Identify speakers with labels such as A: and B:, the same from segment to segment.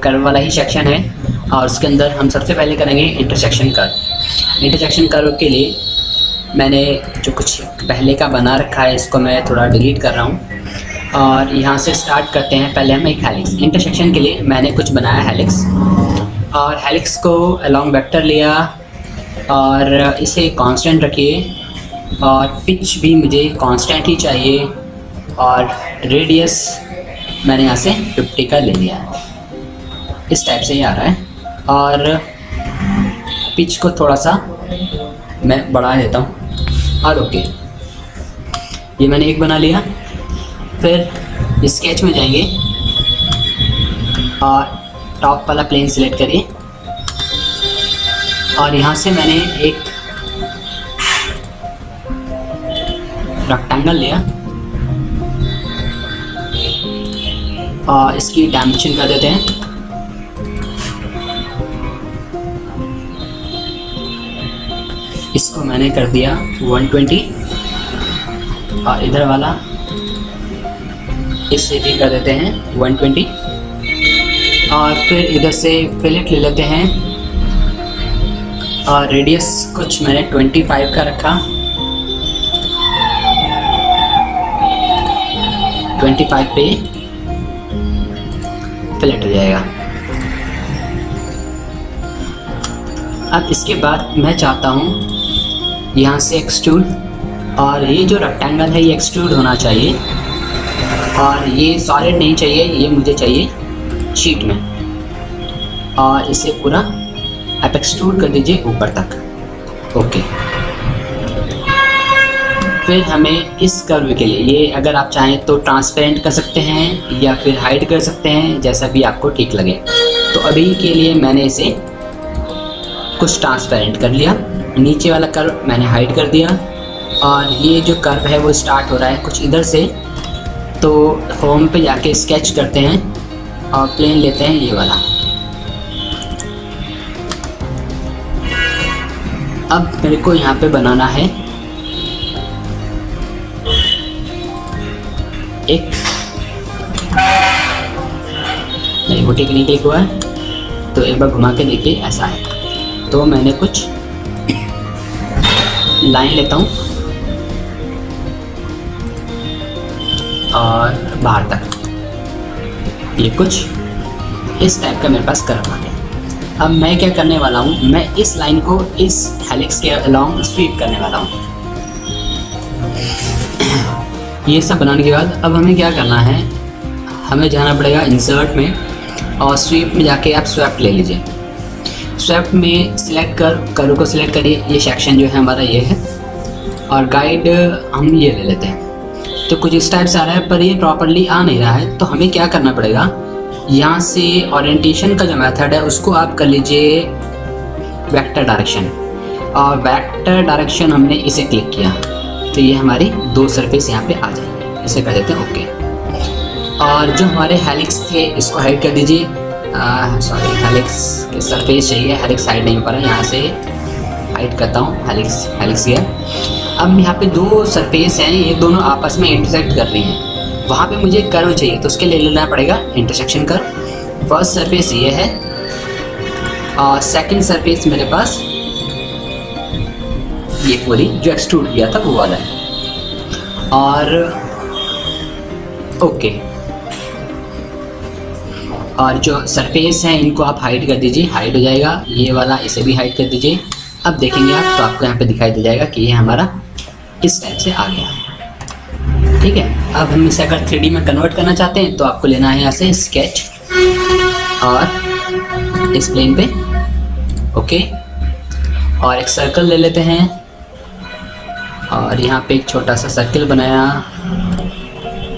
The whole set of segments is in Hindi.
A: कर्व वाला ही सेक्शन है और उसके अंदर हम सबसे पहले करेंगे इंटरसेक्शन कर्व। इंटरसेक्शन कर्व के लिए मैंने जो कुछ पहले का बना रखा है इसको मैं थोड़ा डिलीट कर रहा हूँ और यहाँ से स्टार्ट करते हैं। पहले हम एक हेलिक्स, इंटरसेक्शन के लिए मैंने कुछ बनाया हेलिक्स, और हेलिक्स को अलॉन्ग वेक्टर लिया और इसे कांस्टेंट रखिए और पिच भी मुझे कांस्टेंट ही चाहिए और रेडियस मैंने यहाँ से 50 का ले लिया है। इस टाइप से ही आ रहा है और पिच को थोड़ा सा मैं बढ़ा देता हूँ और ओके, ये मैंने एक बना लिया। फिर स्केच में जाएंगे और टॉप वाला प्लेन सिलेक्ट करिए और यहाँ से मैंने एक रेक्टेंगल लिया और इसकी डायमेंशन कर देते हैं। इसको मैंने कर दिया 120 और इधर वाला इससे भी कर देते हैं 120 और फिर इधर से फिलेट ले लेते हैं और रेडियस कुछ मैंने 25 का रखा, 25 पे फिलेट हो जाएगा। अब इसके बाद मैं चाहता हूँ यहाँ से एक्सट्रूड, और ये जो रेक्टेंगल है ये एक्सट्रूड होना चाहिए और ये सॉलिड नहीं चाहिए, ये मुझे चाहिए शीट में, और इसे पूरा आप एक्सट्रूड कर दीजिए ऊपर तक। ओके, फिर हमें इस कर्व के लिए ये अगर आप चाहें तो ट्रांसपेरेंट कर सकते हैं या फिर हाइड कर सकते हैं, जैसा भी आपको ठीक लगे। तो अभी के लिए मैंने इसे कुछ ट्रांसपेरेंट कर लिया, नीचे वाला कर्व मैंने हाइड कर दिया और ये जो कर्व है वो स्टार्ट हो रहा है कुछ इधर से। तो होम पे जाके स्केच करते हैं और प्लेन लेते हैं ये वाला। अब मेरे को यहाँ पे बनाना है एक, नहीं वो टेक्निक एक हुआ है तो एक बार घुमा के देखिए, ऐसा है। तो मैंने कुछ लाइन लेता हूँ और बाहर तक, ये कुछ इस टाइप का मेरे पास कर्व आ गया। अब मैं क्या करने वाला हूँ, मैं इस लाइन को इस हेलिक्स के अलॉन्ग स्वीप करने वाला हूँ। ये सब बनाने के बाद अब हमें क्या करना है, हमें जाना पड़ेगा इंसर्ट में और स्वीप में जाके आप स्वैप ले लीजिए। स्वैप में सिलेक्ट कर कर्व को सिलेक्ट करिए, ये सेक्शन जो है हमारा ये है और गाइड हम ये ले लेते हैं। तो कुछ इस टाइप से आ रहा है पर ये प्रॉपरली आ नहीं रहा है, तो हमें क्या करना पड़ेगा, यहाँ से ओरिएंटेशन का जो मेथड है उसको आप कर लीजिए वेक्टर डायरेक्शन, और वेक्टर डायरेक्शन हमने इसे क्लिक किया तो ये हमारी दो सरफेस यहाँ पे आ जाएंगे। इसे कर देते हैं ओके। और जो हमारे हेलिक्स थे इसको हाइड कर दीजिए, सॉरी हेलिक्स के सरफेस चाहिए, हेलिक्स हाइड नहीं हो पा रहा, यहाँ से हाइड करता हूँ, हेलिक्स गया। अब यहाँ पे दो सरफेस हैं, ये दोनों आपस में इंटरसेक्ट कर रही हैं, वहाँ पे मुझे कर्व चाहिए तो उसके लिए लेना पड़ेगा इंटरसेक्शन कर्व। फर्स्ट सरफेस ये है और सेकंड सरफेस मेरे पास ये पूरी जो एक्सट्रूड किया था वो वाला है। और ओके, और जो सरफेस हैं इनको आप हाइड कर दीजिए, हाइड हो जाएगा ये वाला, इसे भी हाइड कर दीजिए। अब देखेंगे आप तो आपको यहाँ पे दिखाई दे जाएगा कि ये हमारा इस टाइप से आ गया है। ठीक है, अब हम इसे अगर 3D में कन्वर्ट करना चाहते हैं तो आपको लेना है यहाँ से स्केच और इस प्लेन पे ओके, और एक सर्कल ले लेते हैं और यहाँ पे एक छोटा सा सर्कल बनाया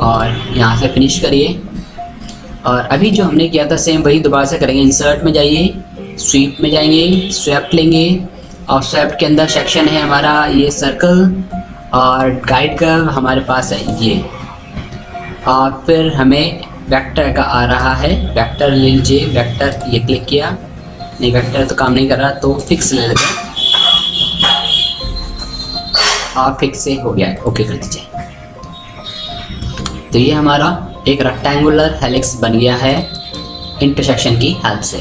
A: और यहाँ से फिनिश करिए। और अभी जो हमने किया था सेम वही दोबारा से करेंगे। इंसर्ट में जाइए, स्वीप में जाएंगे, स्वैप लेंगे और स्वैप के अंदर सेक्शन है हमारा ये सर्कल और गाइड कर्व हमारे पास है ये, और फिर हमें वेक्टर का आ रहा है, वेक्टर ले लीजिए, वेक्टर ये क्लिक किया, नहीं वेक्टर तो काम नहीं कर रहा तो फिक्स ले लेते हैं और फिक्स से हो गया है, ओके कर दीजिए। तो ये हमारा एक रेक्टेंगुलर हेलिक्स बन गया है इंटरसेक्शन की हेल्प से।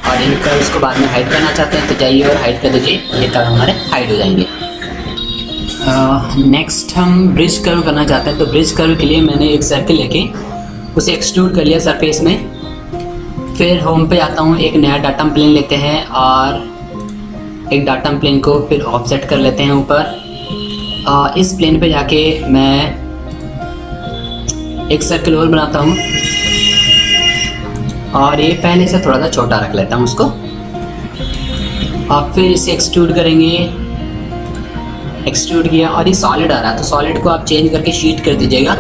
A: और इन कर्व्स को बाद में हाइड करना चाहते हैं तो जाइए और हाइड कर दीजिए, ये कर्व हमारे हाइड हो जाएंगे। नेक्स्ट हम ब्रिज कर्व करना चाहते हैं, तो ब्रिज कर्व के लिए मैंने एक सर्कल लेके उसे एक्सट्रूड कर लिया सरफेस में। फिर होम पे आता हूँ, एक नया डाटम प्लेन लेते हैं और एक डाटम प्लेन को फिर ऑफसेट कर लेते हैं ऊपर। इस प्लेन पे जाके मैं एक सर्कल और बनाता हूँ और ये पहले से थोड़ा सा छोटा रख लेता हूँ उसको, और फिर इसे एक्सट्रूड करेंगे। एक्सट्रूड किया और ये सॉलिड आ रहा है तो सॉलिड को आप चेंज करके शीट कर दीजिएगा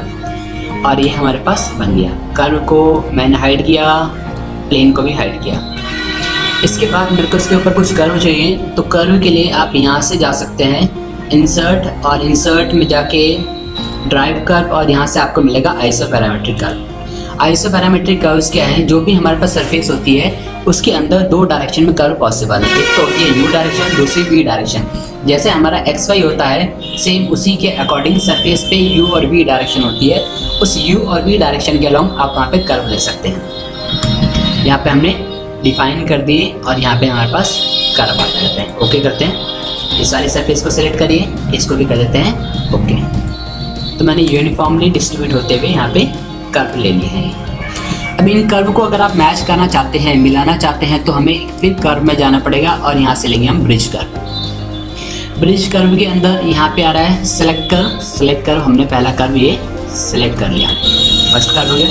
A: और ये हमारे पास बन गया। कर्व को मैंने हाइड किया, प्लेन को भी हाइड किया। इसके बाद मेरे को इसके ऊपर कुछ कर्व चाहिए, तो कर्व के लिए आप यहाँ से जा सकते हैं इंसर्ट, और इंसर्ट में जाके ड्राइव कर्व, और यहाँ से आपको मिलेगा आइसोपैरामेट्रिक कर्व। आइसोपैरामेट्रिक कर्व्स क्या हैं, जो भी हमारे पास सरफेस होती है उसके अंदर दो डायरेक्शन में कर्व पॉसिबल है। एक तो होती है यू डायरेक्शन, दूसरी वी डायरेक्शन। जैसे हमारा एक्स वाई होता है सेम उसी के अकॉर्डिंग सरफेस पे यू और वी डायरेक्शन होती है। उस यू और वी डायरेक्शन के अलोंग आप वहाँ पे कर्व ले सकते हैं। यहाँ पे हमने डिफाइन कर दिए और यहाँ पे हमारे पास कर्व आता रहते हैं। ओके करते हैं, इस वाली सरफेस को सिलेक्ट करिए, इसको भी कर देते हैं ओके। तो मैंने यूनिफॉर्मली डिस्ट्रीब्यूट होते हुए यहाँ पे कर्व ले लिए हैं। अब इन कर्व को अगर आप मैच करना चाहते हैं, मिलाना चाहते हैं, तो हमें फिर कर्व में जाना पड़ेगा और यहाँ से लेंगे हम ब्रिज कर्व। ब्रिज कर्व के अंदर यहाँ पे आ रहा है सेलेक्ट कर्व। सेलेक्ट कर्व, हमने पहला कर्व ये सिलेक्ट कर लिया, फर्स्ट कर्व हो गया।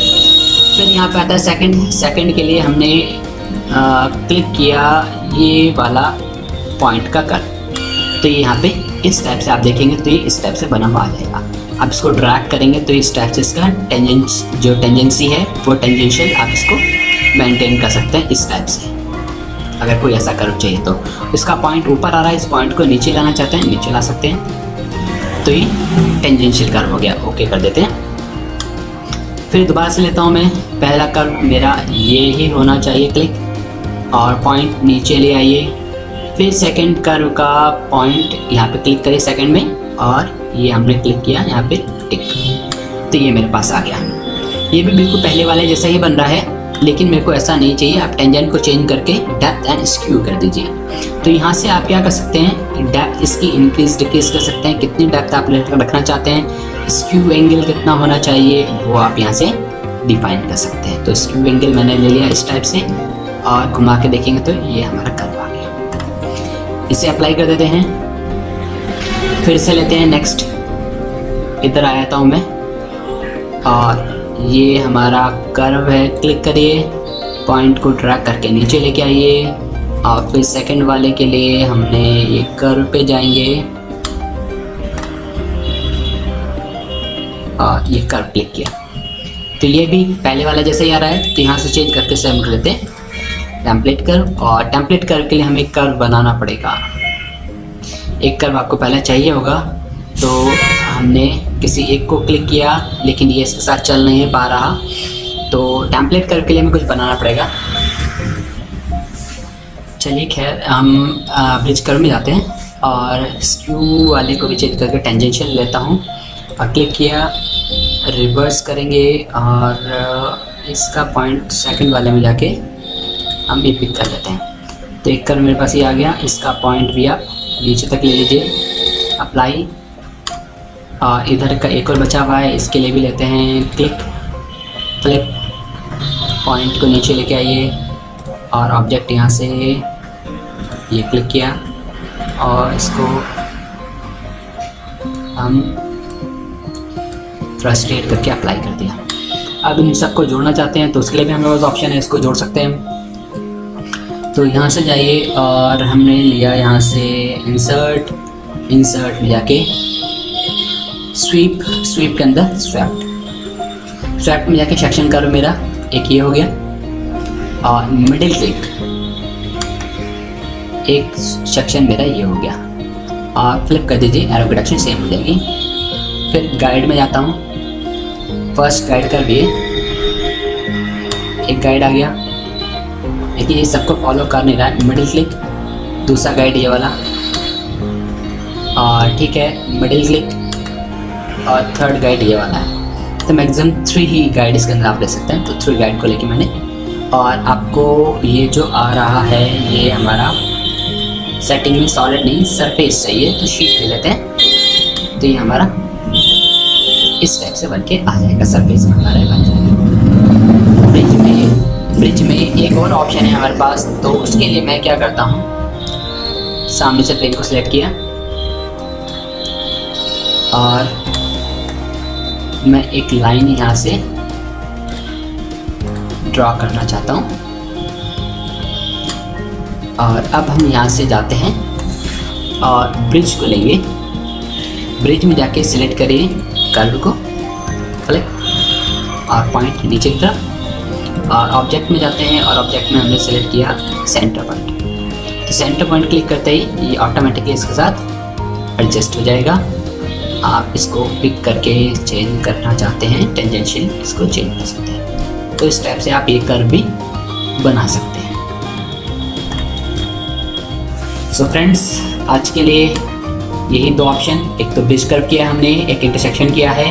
A: फिर यहाँ पे आता है सेकंड। सेकंड के लिए हमने क्लिक किया ये वाला पॉइंट का कर्व, तो ये यहाँ पे इस टाइप से आप देखेंगे तो ये इस टाइप से बना हुआ आ जाएगा। आप इसको ड्रैग करेंगे तो इस टाइप से इसका टेंजेंसी है वो टेंजेंशियल आप इसको मेंटेन कर सकते हैं इस टाइप से। अगर कोई ऐसा कर्व चाहिए तो इसका पॉइंट ऊपर आ रहा है, इस पॉइंट को नीचे लाना चाहते हैं नीचे ला सकते हैं, तो ये टेंजेंशियल कर्व हो गया। ओके कर देते हैं। फिर दोबारा से लेता हूँ मैं, पहला कर्व मेरा ये ही होना चाहिए क्लिक, और पॉइंट नीचे ले आइए। फिर सेकंड कर्व का पॉइंट यहाँ पे क्लिक करिए सेकंड में, और ये हमने क्लिक किया यहाँ पे टिक, तो ये मेरे पास आ गया। ये भी बिल्कुल पहले वाले जैसा ही बन रहा है, लेकिन मेरे को ऐसा नहीं चाहिए। आप टेंजेंट को चेंज करके डेप्थ एंड स्क्यू कर दीजिए। तो यहाँ से आप क्या कर सकते हैं, डेप्थ इसकी इंक्रीज डिक्रीज कर सकते हैं, कितनी डेप्थ आप रखना चाहते हैं, स्क्यू एंगल कितना होना चाहिए वो आप यहाँ से डिफाइन कर सकते हैं। तो स्क्यू एंगल मैंने ले लिया इस टाइप से, और घुमा के देखेंगे तो ये हमारा कर्व आ गया। इसे अप्लाई कर देते हैं, फिर से लेते हैं नेक्स्ट। इधर आ जाता हूँ मैं, और ये हमारा कर्व है। क्लिक करिए, पॉइंट को ड्रैग करके नीचे लेके आइए, और फिर सेकंड वाले के लिए हमने ये कर्व पे जाएंगे और ये कर्व क्लिक किया, तो ये भी पहले वाला जैसे ही आ रहा है। तो यहाँ से चेंज करके से हम कर लेते हैं टेम्पलेट कर्व, और टेम्पलेट कर्व के लिए हमें कर्व बनाना पड़ेगा। एक कर्व आपको पहले चाहिए होगा, तो हमने किसी एक को क्लिक किया लेकिन ये इसके साथ चल नहीं पा रहा, तो टेम्पलेट कर्व के लिए हमें कुछ बनाना पड़ेगा। चलिए खैर हम ब्रिज कर्व में जाते हैं, और स्क्यू वाले को भी चेंज करके टेंजेंशियल लेता हूँ, और क्लिक किया, रिवर्स करेंगे, और इसका पॉइंट सेकंड वाले में जाके हम ये पिक कर लेते हैं। तो एक कर्व मेरे पास ये आ गया, इसका पॉइंट भी आप नीचे तक ले लीजिए, अप्लाई। और इधर का एक और बचा हुआ है, इसके लिए भी लेते हैं क्लिक, फ्लिप, पॉइंट को नीचे लेके आइए, और ऑब्जेक्ट यहाँ से ये क्लिक किया, और इसको हम फ्रस्ट्रेट करके अप्लाई कर दिया। अब इन सबको जोड़ना चाहते हैं तो उसके लिए भी हमारे पास ऑप्शन है, इसको जोड़ सकते हैं। तो यहाँ से जाइए, और हमने लिया यहाँ से इंसर्ट में जाके स्वीप के अंदर स्वैप्ट में जाके सेक्शन कर्व मेरा एक ये हो गया, और मिडिल क्लिक एक सेक्शन मेरा ये हो गया, और फ्लिप कर दीजिए, एरो की डायरेक्शन सेम हो जाएगी। फिर गाइड में जाता हूँ, फर्स्ट गाइड कर दिए, एक गाइड आ गया, लेकिन ये सबको फॉलो कर नहीं रहा है। मिडिल क्लिक, दूसरा गाइड ये वाला, और ठीक है मिडिल क्लिक, और थर्ड गाइड ये वाला है। तो मैक्सिमम 3 ही गाइड इसके अंदर आप ले सकते हैं, तो 3 गाइड को लेके मैंने और आपको ये जो आ रहा है ये हमारा सेटिंग में सॉलिड नहीं सरफेस चाहिए, तो शीट ले लेते हैं। तो ये हमारा इस टाइप से बन के आ जाएगा, सरफेस में हमारा बन जाएगा। ब्रिज में एक और ऑप्शन है हमारे पास, तो उसके लिए मैं क्या करता हूँ, सामने से प्लेन को सिलेक्ट किया और मैं एक लाइन यहाँ से ड्रॉ करना चाहता हूँ। और अब हम यहाँ से जाते हैं और ब्रिज को लेंगे। ब्रिज में जाके सिलेक्ट करिए कर्व को, सेलेक्ट और पॉइंट नीचे की तरफ, और ऑब्जेक्ट में जाते हैं और ऑब्जेक्ट में हमने सेलेक्ट किया सेंटर पॉइंट। तो सेंटर पॉइंट क्लिक करते ही ये ऑटोमेटिकली इसके साथ एडजस्ट हो जाएगा। आप इसको पिक करके चेंज करना चाहते हैं टेंजेंशियल, इसको चेंज कर सकते हैं। तो इस टाइप से आप ये कर्व भी बना सकते हैं। सो फ्रेंड्स, आज के लिए यही दो ऑप्शन, एक तो ब्रिज कर्व किया हमने, एक इंटरसेक्शन किया है।